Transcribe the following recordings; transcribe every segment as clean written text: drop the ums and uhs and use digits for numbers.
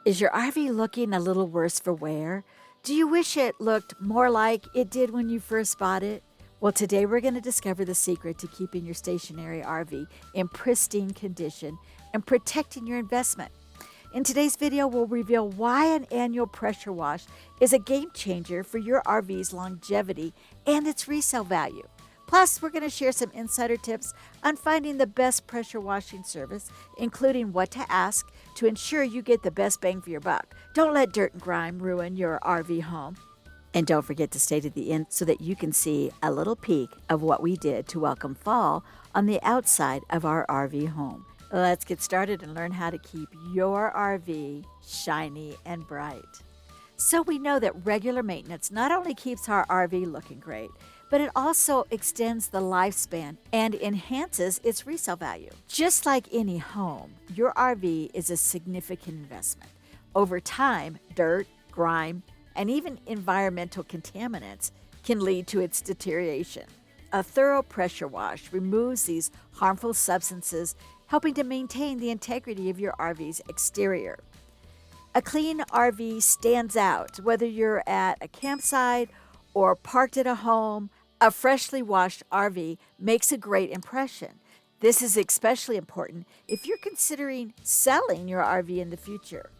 Is your RV looking a little worse for wear? Do you wish it looked more like it did when you first bought it? Well, today we're going to discover the secret to keeping your stationary RV in pristine condition and protecting your investment. In today's video, we'll reveal why an annual pressure wash is a game changer for your RV's longevity and its resale value. Plus, we're going to share some insider tips on finding the best pressure washing service, including what to ask to ensure you get the best bang for your buck. Don't let dirt and grime ruin your RV home. And don't forget to stay to the end so that you can see a little peek of what we did to welcome fall on the outside of our RV home. Let's get started and learn how to keep your RV shiny and bright. So we know that regular maintenance not only keeps our RV looking great, but it also extends the lifespan and enhances its resale value. Just like any home, your RV is a significant investment. Over time, dirt, grime, and even environmental contaminants can lead to its deterioration. A thorough pressure wash removes these harmful substances, helping to maintain the integrity of your RV's exterior. A clean RV stands out, whether you're at a campsite or parked at a home. A freshly washed RV makes a great impression. This is especially important if you're considering selling your RV in the future.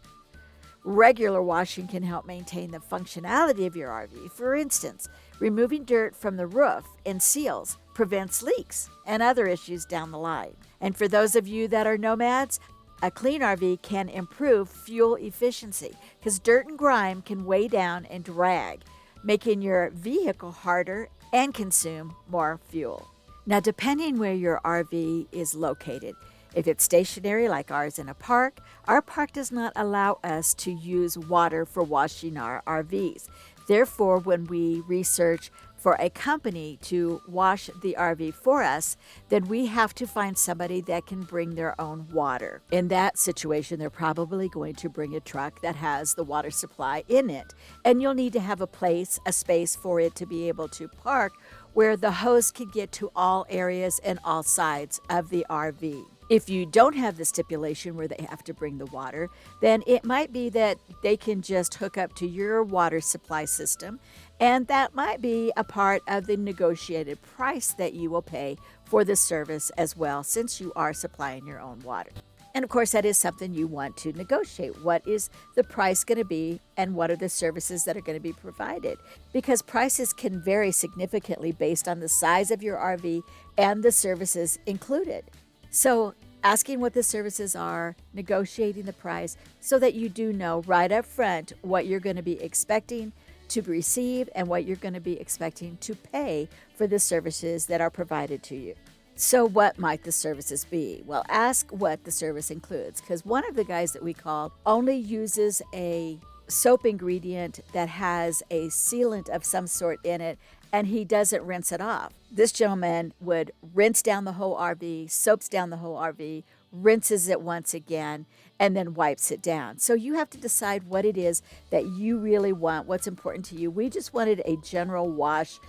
Regular washing can help maintain the functionality of your RV. For instance, removing dirt from the roof and seals prevents leaks and other issues down the line. And for those of you that are nomads, a clean RV can improve fuel efficiency because dirt and grime can weigh down and drag, making your vehicle harder and consume more fuel. Now, depending where your RV is located, if it's stationary like ours in a park, our park does not allow us to use water for washing our RVs. Therefore, when we research for a company to wash the RV for us, then we have to find somebody that can bring their own water. In that situation, they're probably going to bring a truck that has the water supply in it, and you'll need to have a space for it to be able to park where the hose can get to all areas and all sides of the RV. If you don't have the stipulation where they have to bring the water, then it might be that they can just hook up to your water supply system, and that might be a part of the negotiated price that you will pay for the service as well, since you are supplying your own water. And of course, that is something you want to negotiate. What is the price going to be, and what are the services that are going to be provided? Because prices can vary significantly based on the size of your RV and the services included. So asking what the services are, negotiating the price so that you do know right up front what you're going to be expecting to receive and what you're going to be expecting to pay for the services that are provided to you. So what might the services be? Well, ask what the service includes, because one of the guys that we called only uses a soap ingredient that has a sealant of some sort in it, and he doesn't rinse it off. This gentleman would rinse down the whole RV, soaps down the whole RV, rinses it once again, and then wipes it down. So you have to decide what it is that you really want, what's important to you. We just wanted a general wash,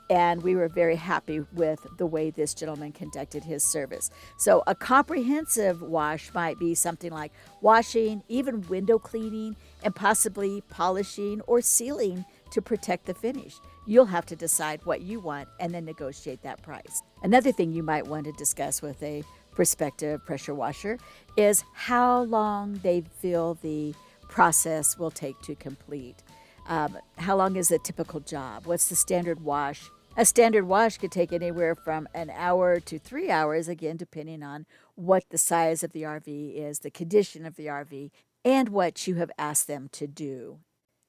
and we were very happy with the way this gentleman conducted his service. So a comprehensive wash might be something like washing, even window cleaning, and possibly polishing or sealing to protect the finish. You'll have to decide what you want and then negotiate that price. Another thing you might want to discuss with a prospective pressure washer is how long they feel the process will take to complete. How long is a typical job? What's the standard wash? A standard wash could take anywhere from an hour to 3 hours, again, depending on what the size of the RV is, the condition of the RV, and what you have asked them to do.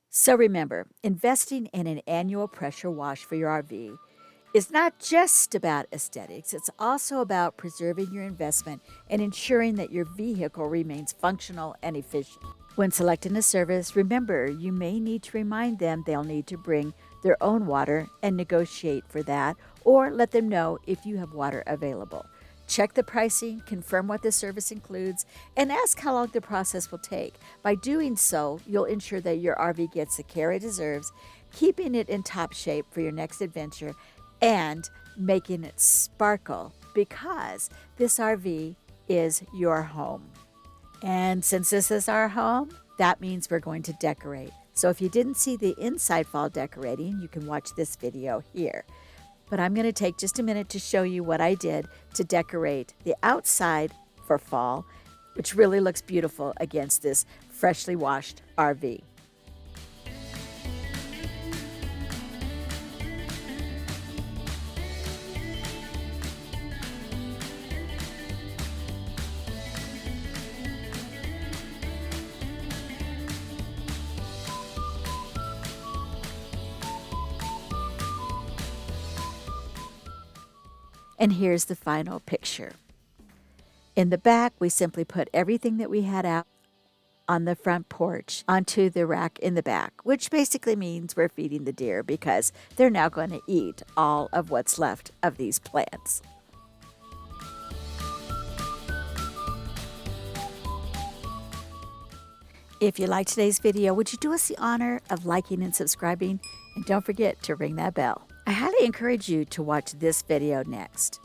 So remember, investing in an annual pressure wash for your RV is not just about aesthetics. It's also about preserving your investment and ensuring that your vehicle remains functional and efficient. When selecting a service, remember you may need to remind them they'll need to bring their own water and negotiate for that, or let them know if you have water available. Check the pricing, confirm what the service includes, and ask how long the process will take. By doing so, you'll ensure that your RV gets the care it deserves, keeping it in top shape for your next adventure and making it sparkle, because this RV is your home. And since this is our home, That means we're going to decorate. So if you didn't see the inside fall decorating, you can watch this video here. But I'm going to take just a minute to show you what I did to decorate the outside for fall, which really looks beautiful against this freshly washed RV. And here's the final picture. In the back, we simply put everything that we had out on the front porch onto the rack in the back, which basically means we're feeding the deer because they're now going to eat all of what's left of these plants. If you liked today's video, would you do us the honor of liking and subscribing? And don't forget to ring that bell. I highly encourage you to watch this video next.